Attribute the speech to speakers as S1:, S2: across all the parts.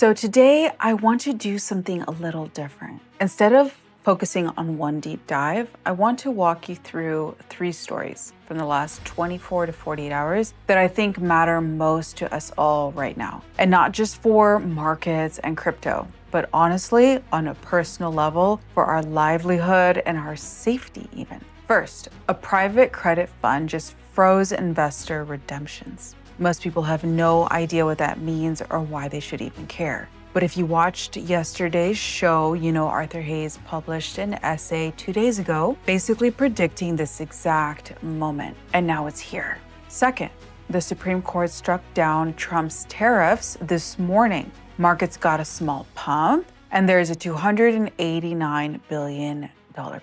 S1: So today I want to do something a little different. Instead of focusing on one deep dive, I want to walk you through 3 stories from the last 24 to 48 hours that I think matter most to us all right now. And not just for markets and crypto, but honestly, on a personal level, for our livelihood and our safety even. First, a private credit fund just froze investor redemptions. Most people have no idea what that means or why they should even care. But if you watched yesterday's show, you know Arthur Hayes published an essay 2 days ago, basically predicting this exact moment. And now it's here. Second, the Supreme Court struck down Trump's tariffs this morning. Markets got a small pump, and there's a $289 billion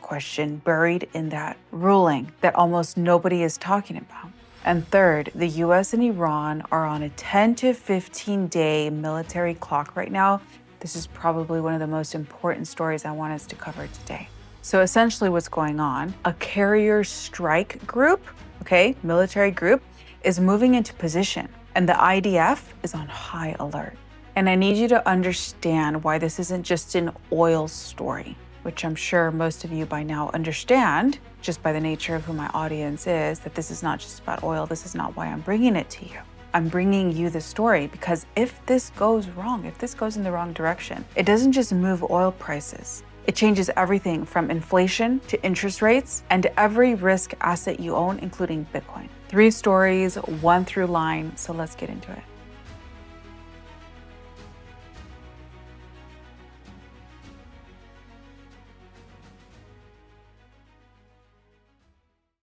S1: question buried in that ruling that almost nobody is talking about. And third, the US and Iran are on a 10 to 15 day military clock right now. This is probably one of the most important stories I want us to cover today. So essentially what's going on, a carrier strike group, military group, is moving into position, and the IDF is on high alert. And I need you to understand why this isn't just an oil story, which I'm sure most of you by now understand, just by the nature of who my audience is, that this is not just about oil. This is not why I'm bringing it to you. I'm bringing you the story because if this goes wrong, if this goes in the wrong direction, it doesn't just move oil prices. It changes everything from inflation to interest rates and every risk asset you own, including Bitcoin. 3 stories, 1 through line, so let's get into it.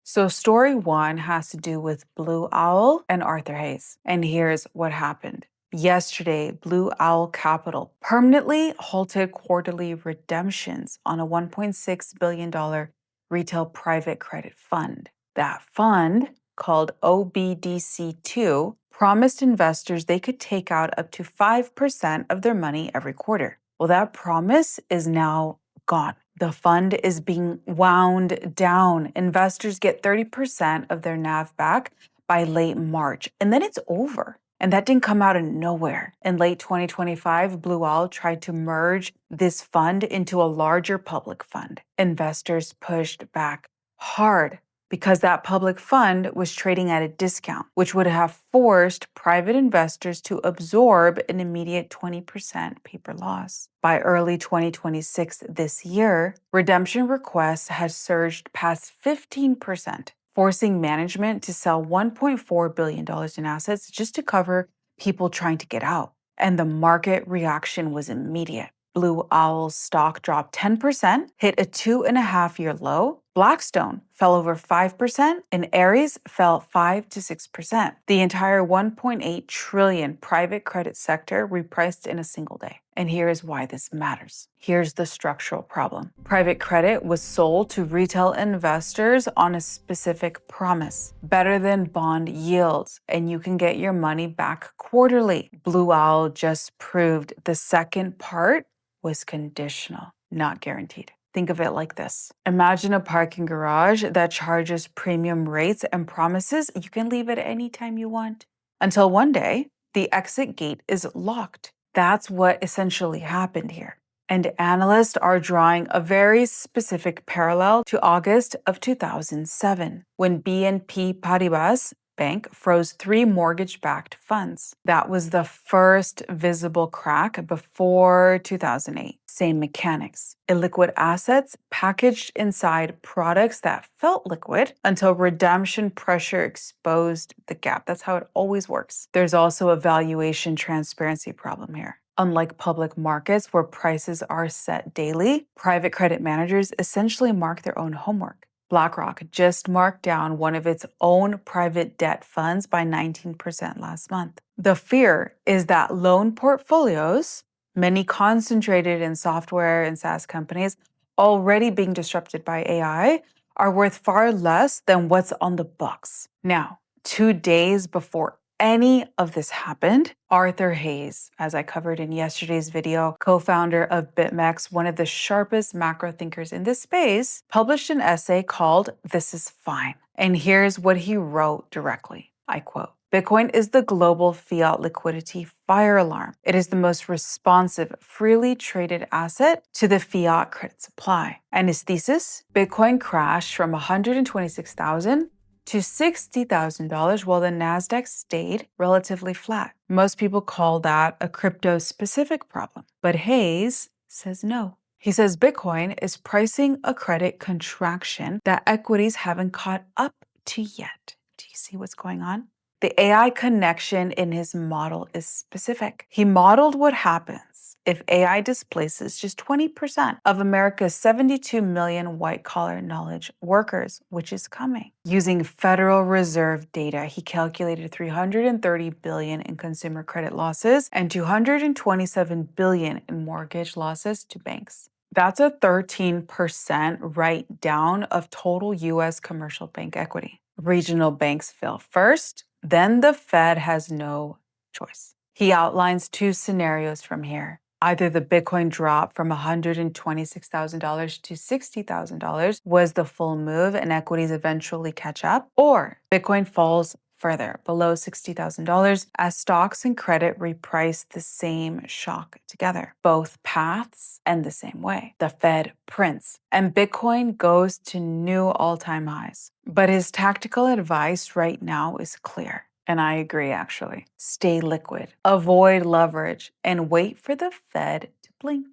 S1: So story 1 has to do with Blue Owl and Arthur Hayes. And here's what happened. Yesterday, Blue Owl Capital permanently halted quarterly redemptions on a $1.6 billion retail private credit fund. That fund, called OBDC2, promised investors they could take out up to 5% of their money every quarter. Well, that promise is now gone. The fund is being wound down. Investors get 30% of their NAV back by late March, and then it's over. And that didn't come out of nowhere. In late 2025, Blue Owl tried to merge this fund into a larger public fund. Investors pushed back hard because that public fund was trading at a discount, which would have forced private investors to absorb an immediate 20% paper loss. By early 2026 this year, redemption requests had surged past 15%, forcing management to sell $1.4 billion in assets just to cover people trying to get out. And the market reaction was immediate. Blue Owl's stock dropped 10%, hit a 2.5-year low. Blackstone fell over 5%, and Ares fell 5 to 6%. The entire $1.8 trillion private credit sector repriced in a single day. And here's why this matters. Here's the structural problem. Private credit was sold to retail investors on a specific promise, better than bond yields, and you can get your money back quarterly. Blue Owl just proved the second part was conditional, not guaranteed. Think of it like this. Imagine a parking garage that charges premium rates and promises you can leave at any time you want. Until one day, the exit gate is locked. That's what essentially happened here. And analysts are drawing a very specific parallel to August of 2007, when BNP Paribas Bank froze 3 mortgage-backed funds. That was the first visible crack before 2008. Same mechanics. Illiquid assets packaged inside products that felt liquid until redemption pressure exposed the gap. That's how it always works. There's also a valuation transparency problem here. Unlike public markets where prices are set daily, private credit managers essentially mark their own homework. BlackRock just marked down one of its own private debt funds by 19% last month. The fear is that loan portfolios, many concentrated in software and SaaS companies, already being disrupted by AI, are worth far less than what's on the books. Now, 2 days before any of this happened, Arthur Hayes, as I covered in yesterday's video, co-founder of BitMEX, one of the sharpest macro thinkers in this space, published an essay called "This is Fine." And here's what he wrote directly. I quote, Bitcoin is the global fiat liquidity fire alarm. It is the most responsive, freely traded asset to the fiat credit supply. And his thesis? Bitcoin crashed from $126,000 to $60,000 while the Nasdaq stayed relatively flat. Most people call that a crypto-specific problem, but Hayes says no. He says Bitcoin is pricing a credit contraction that equities haven't caught up to yet. Do you see what's going on? The AI connection in his model is specific. He modeled what happens if AI displaces just 20% of America's 72 million white-collar knowledge workers, which is coming. Using Federal Reserve data, he calculated $330 billion in consumer credit losses and $227 billion in mortgage losses to banks. That's a 13% write down of total U.S. commercial bank equity. Regional banks fail first, then the Fed has no choice. He outlines two scenarios from here. Either the Bitcoin drop from $126,000 to $60,000 was the full move and equities eventually catch up, or Bitcoin falls further, below $60,000, as stocks and credit reprice the same shock together. Both paths end the same way. The Fed prints, and Bitcoin goes to new all-time highs. But his tactical advice right now is clear. And I agree, actually. Stay liquid, avoid leverage, and wait for the Fed to blink.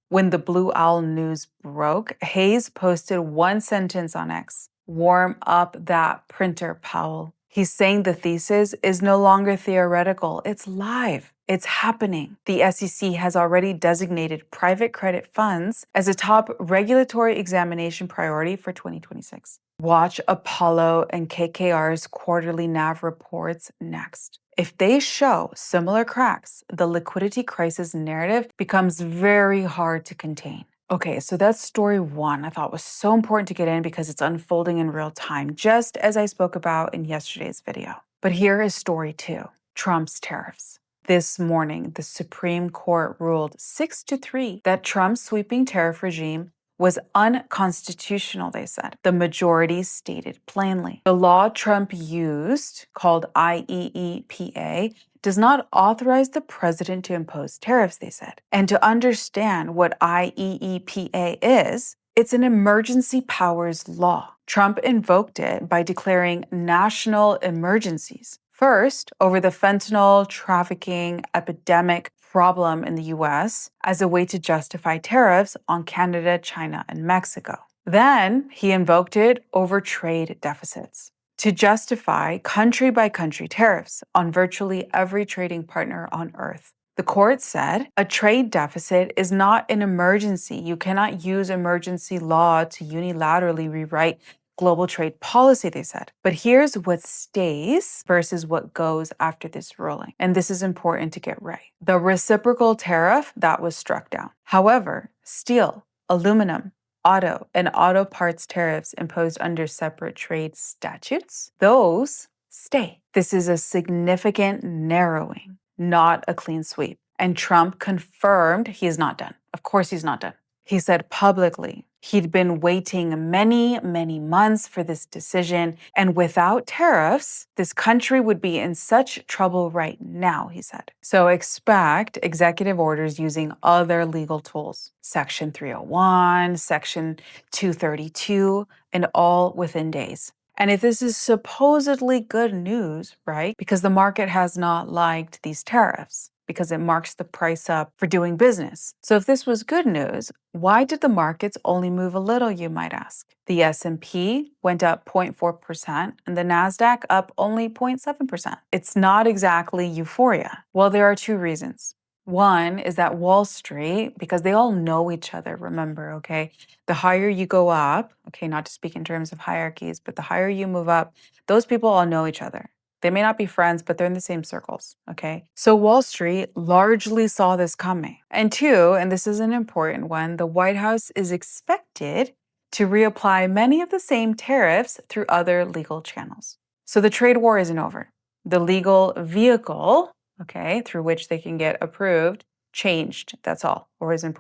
S1: When the Blue Owl news broke, Hayes posted one sentence on X: warm up that printer, Powell. He's saying the thesis is no longer theoretical, it's live. It's happening. The SEC has already designated private credit funds as a top regulatory examination priority for 2026. Watch Apollo and KKR's quarterly NAV reports next. If they show similar cracks, the liquidity crisis narrative becomes very hard to contain. Okay, so that's story one. I thought was so important to get in because it's unfolding in real time, just as I spoke about in yesterday's video. But here is story two: Trump's tariffs. This morning, the Supreme Court ruled 6-3 that Trump's sweeping tariff regime was unconstitutional, they said. The majority stated plainly. The law Trump used, called IEEPA, does not authorize the president to impose tariffs, they said. And to understand what IEEPA is, it's an emergency powers law. Trump invoked it by declaring national emergencies. First, over the fentanyl trafficking epidemic problem in the US as a way to justify tariffs on Canada, China, and Mexico. Then he invoked it over trade deficits to justify country-by-country tariffs on virtually every trading partner on Earth. The court said a trade deficit is not an emergency. You cannot use emergency law to unilaterally rewrite global trade policy, they said. But here's what stays versus what goes after this ruling. And this is important to get right. The reciprocal tariff, that was struck down. However, steel, aluminum, auto, and auto parts tariffs imposed under separate trade statutes, those stay. This is a significant narrowing, not a clean sweep. And Trump confirmed he is not done. Of course he's not done. He said publicly he'd been waiting many, many months for this decision, and without tariffs, this country would be in such trouble right now, he said. So expect executive orders using other legal tools, Section 301, Section 232, and all within days. And if this is supposedly good news, right, because the market has not liked these tariffs, because it marks the price up for doing business. So if this was good news, why did the markets only move a little, you might ask? The S&P went up 0.4% and the Nasdaq up only 0.7%. It's not exactly euphoria. Well, there are two reasons. One is that Wall Street, because they all know each other, remember, okay? The higher you go up, okay, not to speak in terms of hierarchies, but the higher you move up, those people all know each other. They may not be friends, but they're in the same circles, okay? So Wall Street largely saw this coming. And two, and this is an important one, the White House is expected to reapply many of the same tariffs through other legal channels. So the trade war isn't over. The legal vehicle, okay, through which they can get approved, changed, that's all, or is in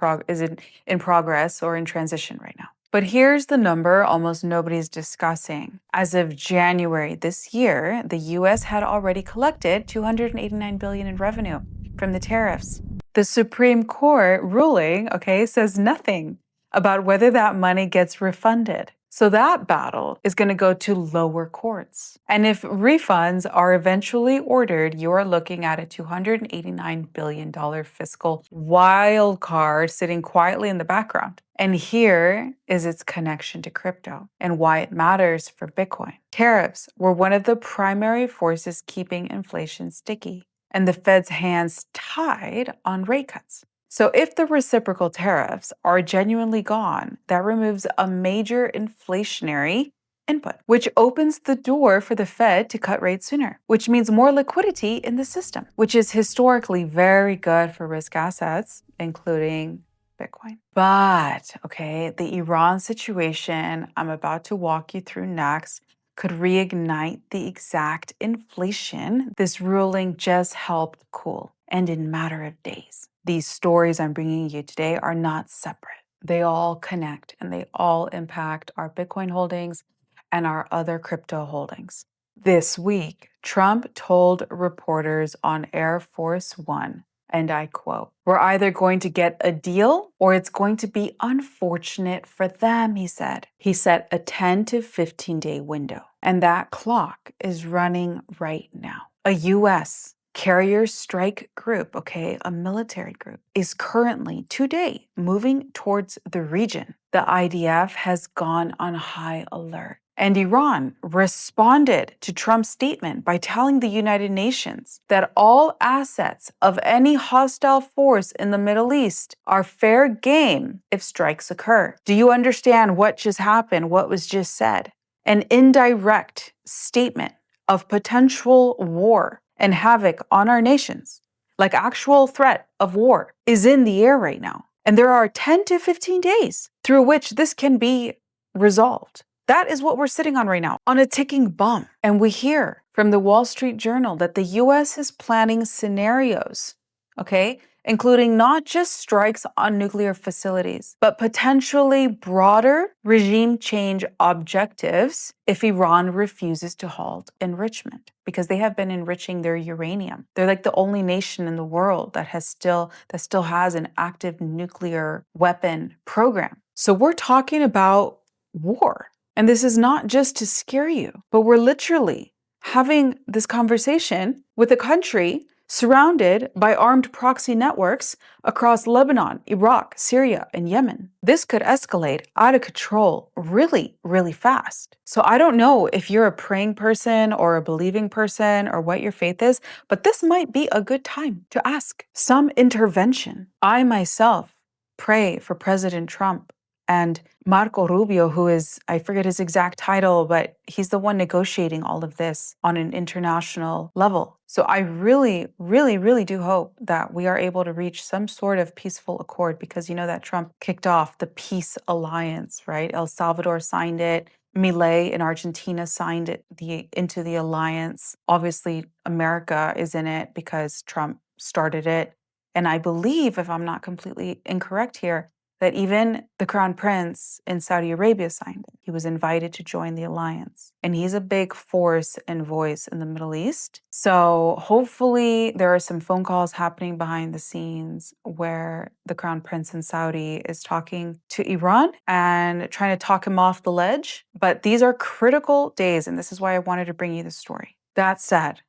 S1: progress or in transition right now. But here's the number almost nobody's discussing. As of January this year, the US had already collected $289 billion in revenue from the tariffs. The Supreme Court ruling, says nothing about whether that money gets refunded. So that battle is going to go to lower courts. And if refunds are eventually ordered, you are looking at a $289 billion fiscal wildcard sitting quietly in the background. And here is its connection to crypto and why it matters for Bitcoin. Tariffs were one of the primary forces keeping inflation sticky, and the Fed's hands tied on rate cuts. So if the reciprocal tariffs are genuinely gone, that removes a major inflationary input, which opens the door for the Fed to cut rates sooner, which means more liquidity in the system, which is historically very good for risk assets, including Bitcoin. But, the Iran situation I'm about to walk you through next could reignite the exact inflation this ruling just helped cool, and in a matter of days. These stories I'm bringing you today are not separate. They all connect and they all impact our Bitcoin holdings and our other crypto holdings. This week, Trump told reporters on Air Force One, and I quote, "We're either going to get a deal or it's going to be unfortunate for them," he said. He set a 10 to 15 day window, and that clock is running right now. A U.S. carrier strike group, a military group, is currently today moving towards the region. The IDF has gone on high alert. And Iran responded to Trump's statement by telling the United Nations that all assets of any hostile force in the Middle East are fair game if strikes occur. Do you understand what just happened, what was just said? An indirect statement of potential war and havoc on our nations, like actual threat of war, is in the air right now. And there are 10 to 15 days through which this can be resolved. That is what we're sitting on right now, on a ticking bomb. And we hear from the Wall Street Journal that the US is planning scenarios, including not just strikes on nuclear facilities, but potentially broader regime change objectives if Iran refuses to halt enrichment, because they have been enriching their uranium. They're like the only nation in the world that still has an active nuclear weapon program. So we're talking about war. And this is not just to scare you, but we're literally having this conversation with a country surrounded by armed proxy networks across Lebanon, Iraq, Syria, and Yemen. This could escalate out of control really, really fast. So I don't know if you're a praying person or a believing person or what your faith is, but this might be a good time to ask some intervention. I myself pray for President Trump and Marco Rubio, who is, I forget his exact title, but he's the one negotiating all of this on an international level. So I really, really, really do hope that we are able to reach some sort of peaceful accord, because you know that Trump kicked off the peace alliance, right? El Salvador signed it. Milei in Argentina signed it into the alliance. Obviously, America is in it because Trump started it. And I believe, if I'm not completely incorrect here, that even the Crown Prince in Saudi Arabia signed it. He was invited to join the alliance. And he's a big force and voice in the Middle East. So hopefully there are some phone calls happening behind the scenes where the Crown Prince in Saudi is talking to Iran and trying to talk him off the ledge. But these are critical days, and this is why I wanted to bring you this story. That said,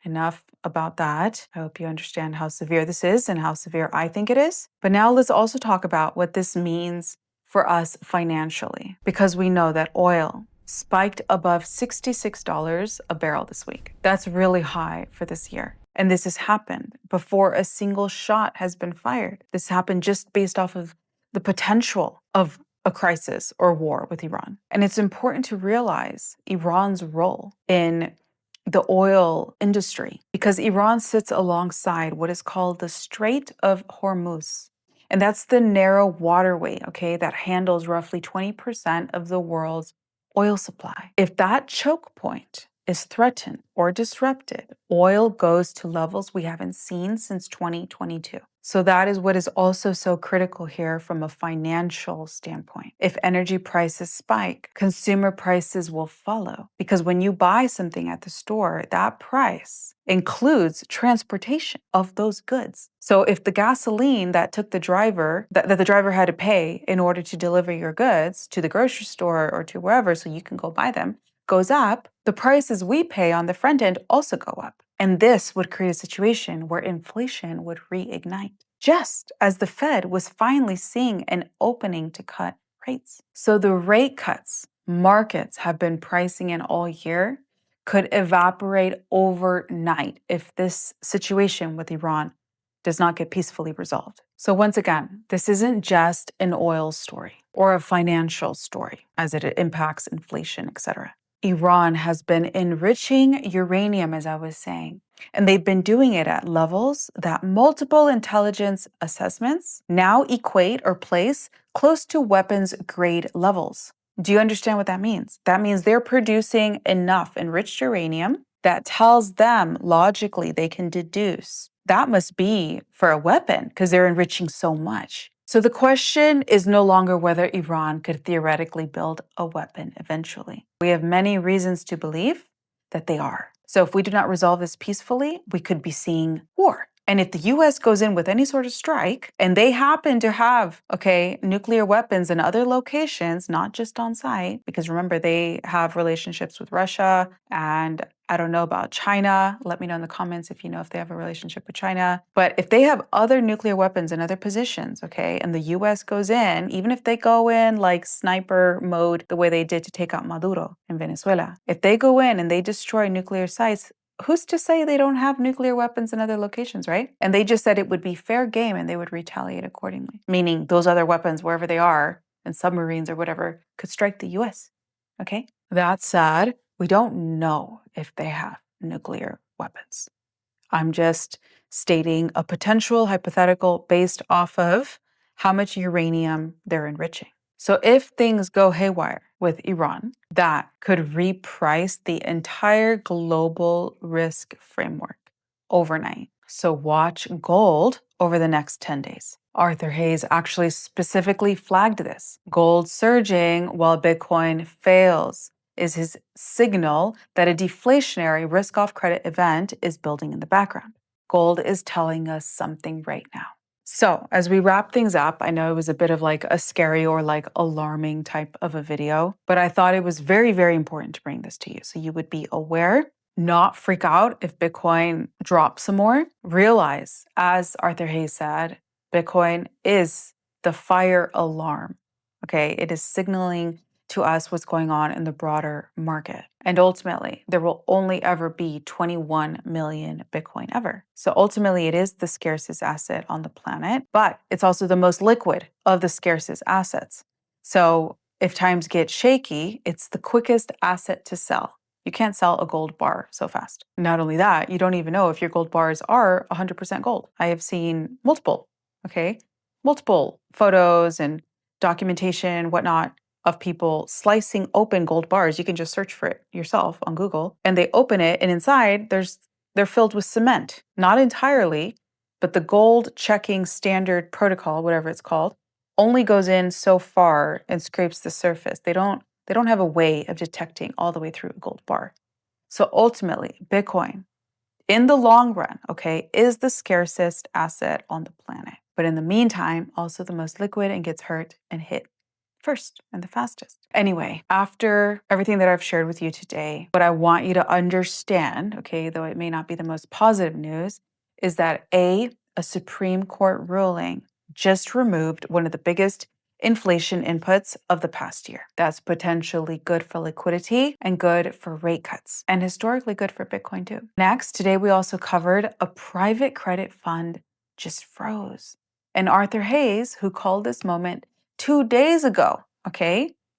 S1: enough about that. I hope you understand how severe this is and how severe I think it is. But now let's also talk about what this means for us financially, because we know that oil spiked above $66 a barrel this week. That's really high for this year. And this has happened before a single shot has been fired. This happened just based off of the potential of a crisis or war with Iran. And it's important to realize Iran's role in the oil industry, because Iran sits alongside what is called the Strait of Hormuz. And that's the narrow waterway, that handles roughly 20% of the world's oil supply. If that choke point is threatened or disrupted, oil goes to levels we haven't seen since 2022. So that is what is also so critical here from a financial standpoint. If energy prices spike, consumer prices will follow. Because when you buy something at the store, that price includes transportation of those goods. So if the gasoline that took the driver, that the driver had to pay in order to deliver your goods to the grocery store or to wherever so you can go buy them, goes up, the prices we pay on the front end also go up. And this would create a situation where inflation would reignite, just as the Fed was finally seeing an opening to cut rates. So the rate cuts markets have been pricing in all year could evaporate overnight if this situation with Iran does not get peacefully resolved. So once again, this isn't just an oil story or a financial story as it impacts inflation, etc. Iran has been enriching uranium, as I was saying, and they've been doing it at levels that multiple intelligence assessments now equate or place close to weapons grade levels. Do you understand what that means? That means they're producing enough enriched uranium that tells them logically they can deduce that must be for a weapon because they're enriching so much. So the question is no longer whether Iran could theoretically build a weapon eventually. We have many reasons to believe that they are. So if we do not resolve this peacefully, we could be seeing war. And if the US goes in with any sort of strike and they happen to have, nuclear weapons in other locations, not just on site, because remember, they have relationships with Russia and I don't know about China. Let me know in the comments if you know if they have a relationship with China. But if they have other nuclear weapons in other positions, and the US goes in, even if they go in like sniper mode, the way they did to take out Maduro in Venezuela, if they go in and they destroy nuclear sites, who's to say they don't have nuclear weapons in other locations, right? And they just said it would be fair game and they would retaliate accordingly, meaning those other weapons, wherever they are, and submarines or whatever, could strike the US. Okay? That said, we don't know if they have nuclear weapons. I'm just stating a potential hypothetical based off of how much uranium they're enriching. So if things go haywire with Iran, that could reprice the entire global risk framework overnight. So watch gold over the next 10 days. Arthur Hayes actually specifically flagged this. Gold surging while Bitcoin fails is his signal that a deflationary risk-off credit event is building in the background. Gold is telling us something right now. So as we wrap things up, I know it was a bit of like a scary or like alarming type of a video, but I thought it was very, very important to bring this to you so you would be aware, not freak out if Bitcoin drops some more. Realize, as Arthur Hayes said, Bitcoin is the fire alarm. It is signaling to us what's going on in the broader market. And ultimately, there will only ever be 21 million Bitcoin ever. So ultimately, it is the scarcest asset on the planet, but it's also the most liquid of the scarcest assets. So if times get shaky, it's the quickest asset to sell. You can't sell a gold bar so fast. Not only that, you don't even know if your gold bars are 100% gold. I have seen multiple photos and documentation, whatnot, of people slicing open gold bars. You can just search for it yourself on Google. And they open it, and inside they're filled with cement. Not entirely, but the gold checking standard protocol, whatever it's called, only goes in so far and scrapes the surface. They don't have a way of detecting all the way through a gold bar. So ultimately, Bitcoin, in the long run, is the scarcest asset on the planet. But in the meantime, also the most liquid and gets hurt and hit first and the fastest. Anyway, after everything that I've shared with you today, what I want you to understand, though it may not be the most positive news, is that a Supreme Court ruling just removed one of the biggest inflation inputs of the past year. That's potentially good for liquidity and good for rate cuts, and historically good for Bitcoin too. Next, today we also covered a private credit fund just froze. And Arthur Hayes, who called this moment 2 days ago,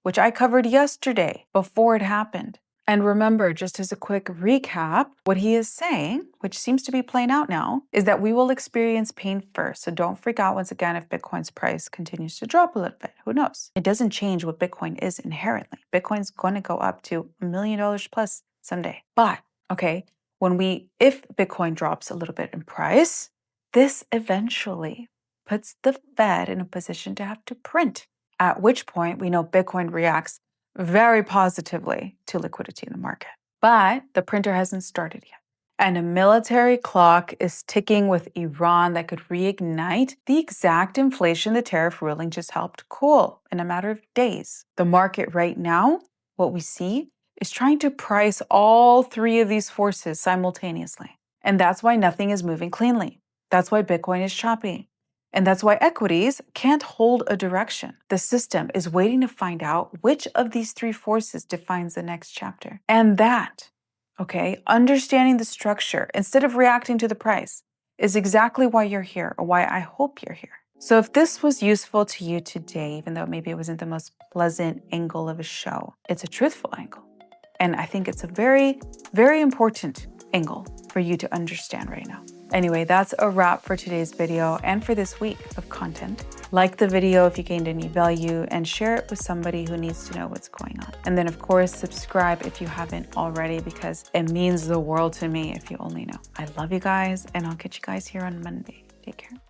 S1: which I covered yesterday before it happened. And remember, just as a quick recap, what he is saying, which seems to be playing out now, is that we will experience pain first. So don't freak out once again if Bitcoin's price continues to drop a little bit. Who knows? It doesn't change what Bitcoin is inherently. Bitcoin's going to go up to $1 million plus someday. But, if Bitcoin drops a little bit in price, This eventually puts the Fed in a position to have to print, at which point we know Bitcoin reacts very positively to liquidity in the market. But the printer hasn't started yet. And a military clock is ticking with Iran that could reignite the exact inflation the tariff ruling just helped cool in a matter of days. The market right now, what we see, is trying to price all three of these forces simultaneously. And that's why nothing is moving cleanly. That's why Bitcoin is choppy. And that's why equities can't hold a direction. The system is waiting to find out which of these three forces defines the next chapter. And that, understanding the structure instead of reacting to the price is exactly why you're here, or why I hope you're here. So if this was useful to you today, even though maybe it wasn't the most pleasant angle of a show, it's a truthful angle. And I think it's a very, very important angle for you to understand right now. Anyway, that's a wrap for today's video and for this week of content. Like the video if you gained any value, and share it with somebody who needs to know what's going on. And then of course, subscribe if you haven't already, because it means the world to me if you only know. I love you guys, and I'll catch you guys here on Monday. Take care.